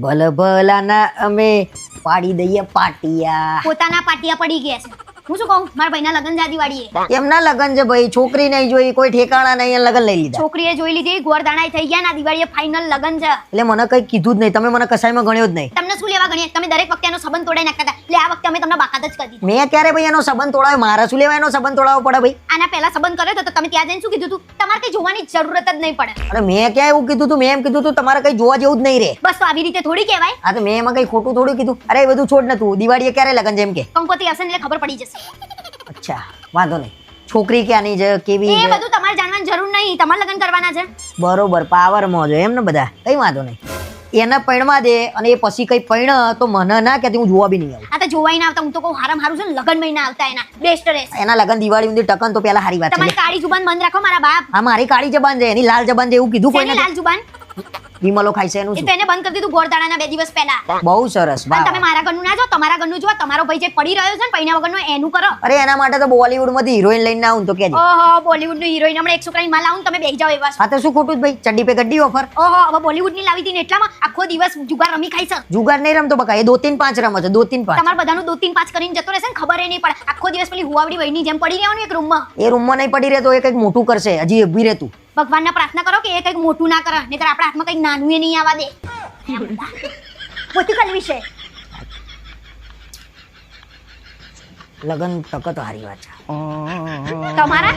ભલે ભલાના અમે પાડી દઈએ પાટિયા. પોતાના પાટિયા પડી ગયા છે. હું શું કહું, મારા ભાઈના લગન જાદી વાળીએ. એમના લગન છે ભાઈ, છોકરી નહીં જોઈ, કોઈ ઠેકાણા નહીં, લગન લઈ લીધા. છોકરીએ જોઈ લીધી, ગોરદાણા થઈ ગયા, ના દિવાળીએ ફાઇનલ લગન છે. એટલે મને કઈ કીધું જ નહીં, તમે મને કસાઈમાં ગણ્યો જ નહીં. તમને શું લેવા ગણીએ? તમે દરેક વખતે એનો સંબંધ તોડાઈ નાખતા હતા, એટલે આ વખતે અમે તમને બાકાત જ કરી દીધી. મેં ક્યારે ભાઈ એનો સંબંધ તોડાવ્યો? મારા શું લેવા એનો સંબંધ તોડાવવો પડે ભાઈ? આના પહેલા સંબંધ કર્યો હતો તો તમે ત્યાં જઈને શું કીધું હતું? તમારે કઈ જોવાની જરૂરત જ નહીં પડે. અરે મેં ક્યાં એવું કીધું તું? મેં એમ કીધું તું તમારે કઈ જોવા જેવું જ નહીં રે. બસ તો આવી રીતે થોડી કહેવાય. હા તો મેં એમાં કઈ ખોટું થોડું કીધું? અરે એ બધું છોડ ને, તું દિવાળીએ ક્યારે લગન છે એમ કે? કંકોત્રી હશે ને એટલે ખબર પડી જશે. અચ્છા વાંધો નહીં. છોકરી ક્યાંની છે, કેવી એ છે, બધું તમારે જાણવાની જરૂર નહીં. તમારે લગન કરવાના છે. બરોબર પાવરમાં જો એમ ને બધા, કઈ વાંધો નહીં. એને પૈણવા દે અને એ પછી કઈ પૈણ તો મને ના કહેતી, હું જોવા બી નહીં આવું. આ તો જોવાય ના આવતા. હું તો કહું હારામ હારું છે ને લગન મહિના આવતા એના બેસ્ટ રહેશે. એના લગન દિવાળી ઊંધી ટકન તો પેલા હારી વાત છે. તમારી કાળી જુબાન બંધ રાખો મારા બાપ. હા મારી કાળી જબાન છે, એની લાલ જબાન છે એવું કીધું શેની કોઈને? લાલ જુબાન? વિમલો ખાય છે એનું એ શું? તો એને બંધ કરી દીધું ગોરદાણાના 2 દિવસ પહેલા. બહુ સરસ. પણ તમે મારા ઘરનું ના જો, તમારા ઘરનું જો. તમારો ભાઈ જે પડી રહ્યો છે ને પૈણા વગરનો એનું કરો. અરે એના માટે તો બોલીવુડ માંથી હિરોઈન લઈને આવું તો કેજે. ઓહો બોલીવુડ નું હિરોઈન હમણાં એક છોકરાની માં લાવું તમે બેસી જાવ એવા. હા તો શું ખોટું જ ભાઈ? ચડ્ડી પે ગड्डी ઓફર. ઓહો હવે બોલીવુડ ની લાવી હતી ને એટલામાં આખો દિવસ જુગાર રમી ખાઈ છે. જુગાર નહીં રમતો બકા, એ 2-3-5 રમે છે. 2-3-5 તમારે બધાનું 2-3-5 કરીને જતો રહેશે ને ખબર નહીં પડે. આખો દિવસ પેલી હુવાવડી વહીની જેમ પડી રહેવાનું એક રૂમમાં. એ રૂમમાં નહીં પડી રહેતો, એ કંઈક મોટું કરશે. હજી ઊભી રહે તું. ભગવાનને પ્રાર્થના કરો કે એ કંઈક મોટું ના કરે, નહીતર આપણા હાથમાં કંઈક નાનું એ નહીં આવવા દે. મોટી કરવી છે. લગન તક તો હારી વાત છે. તમારા